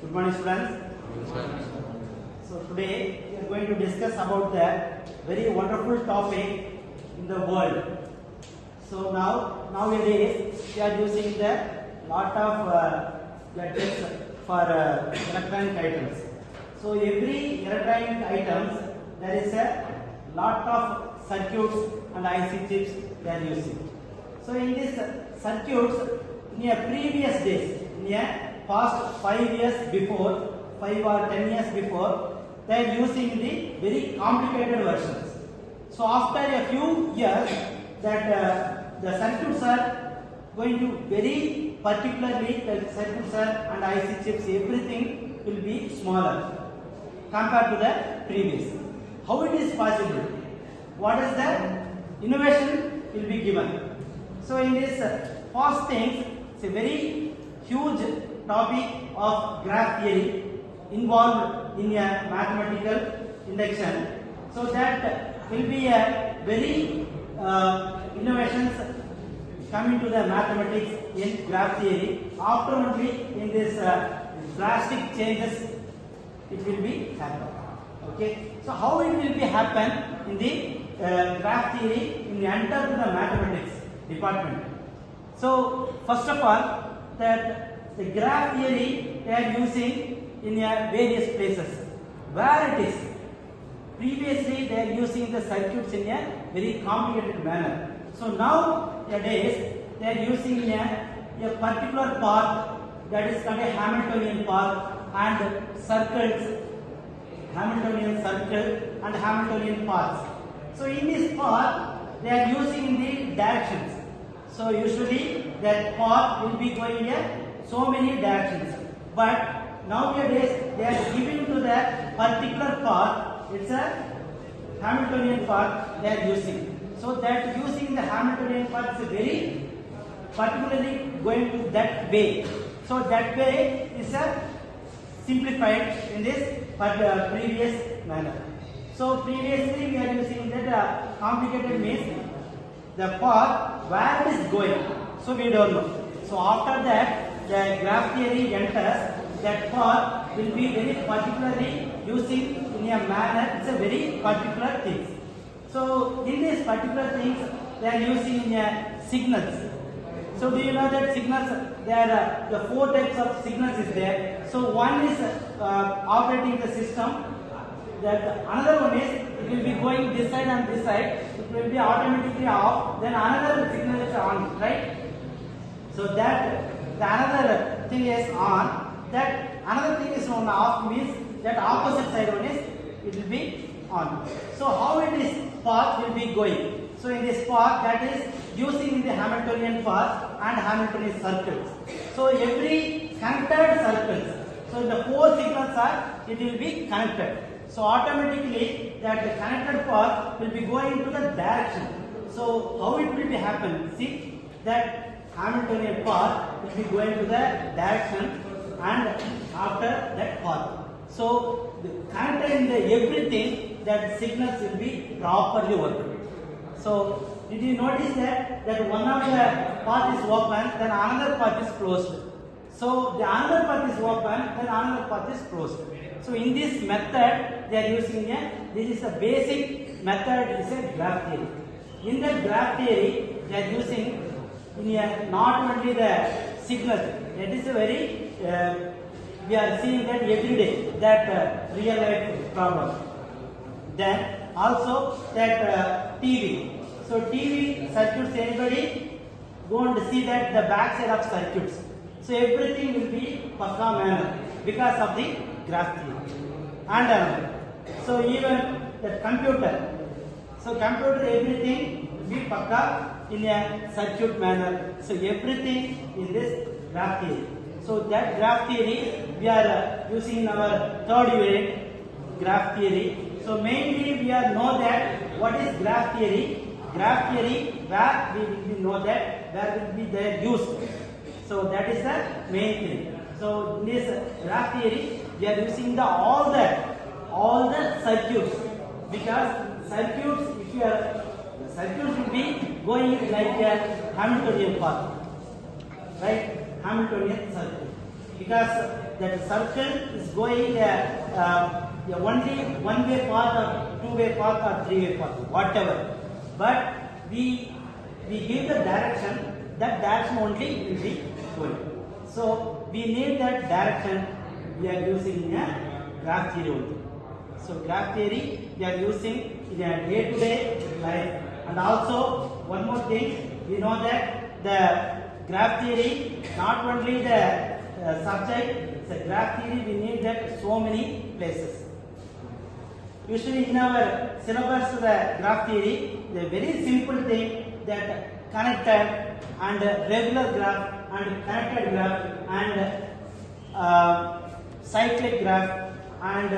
Good morning, students. So today we are going to discuss about the very wonderful topic in the world. So nowadays we are using the lot of gadgets for electronic items. So every electronic items there is a lot of circuits and IC chips they are using. So in these circuits, in a previous days, in a past 5 years before, 5 or 10 years before, they are using the very complicated versions. So after a few years, that the circuits are going to very particularly, the circuits are and IC chips, everything will be smaller compared to the previous. How it is possible? What is the innovation will be given? So in this first thing, it's a very huge topic of graph theory involved in a mathematical induction. So that will be a very innovations coming to the mathematics in graph theory. After only in this drastic changes it will be happen. Okay. So how it will be happen in the graph theory in the enter to the mathematics department. So first of all, that the graph theory they are using in various places. Where it is? Previously they are using the circuits in a very complicated manner. So nowadays they are using a particular path that is called a Hamiltonian path and circles, Hamiltonian circle and Hamiltonian paths. So in this path they are using the directions. So usually that path will be going in so many directions. But nowadays they are giving to the particular path, it's a Hamiltonian path they are using. So that using the Hamiltonian path is very particularly going to that way. So that way is simplified in this previous manner. So previously we are using that complicated means the path where it is going. So we don't know. So after that the graph theory enters, that path will be very particularly using in a manner, it's a very particular thing. So in these particular things they are using signals. So do you know that signals, there are the 4 types of signals is there. So one is operating the system, that another one is it will be going this side and this side, it will be automatically off, then another signal is on, right? So that the another thing is on, that another thing is on off means that opposite side one is it will be on. So how it is path will be going? So in this path that is using the Hamiltonian path and Hamiltonian circles. So every connected circles, so the 4 signals are, it will be connected. So automatically that the connected path will be going to the direction. So how it will be happen? See that Hamiltonian path will be going to the direction and after that path. So the connected in the everything that signals will be properly worked. So did you notice that one of the path is open, then another path is closed. So the another path is open, then another path is closed. So in this method they are using this is a basic method, is a graph theory. In that graph theory they are using not only the signals, that is a very we are seeing that every day, that real life problem. Then also that TV. So TV circuits, anybody going to see that the back side of circuits. So everything will be pakka manner because of the graph theory. And so even the computer. So computer everything will be pakka in a circuit manner. So everything in this graph theory. So that graph theory we are using in our 3rd unit, graph theory. So mainly we are know that what is graph theory. Graph theory where we will know that where will be their use. So that is the main thing. So in this graph theory we are using all the circuits, because circuits, if you are circuits will be going like a Hamiltonian path, right? Hamiltonian circuit. because that circle is going only one-way path or two-way path or three-way path, whatever. But we give the direction, that direction only will be going. So we need that direction. We are using a graph theory only. So graph theory we are using in a day-to-day life. And also one more thing, we know that the graph theory not only the subject, the graph theory we need that so many places. Usually in our syllabus the graph theory, the very simple thing that connected and regular graph and connected graph and cyclic graph and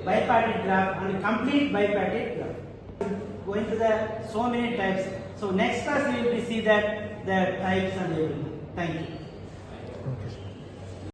bipartite graph and complete bipartite graph. Going to the so many types. So next class we will see that the types and everything. Thank you. Okay.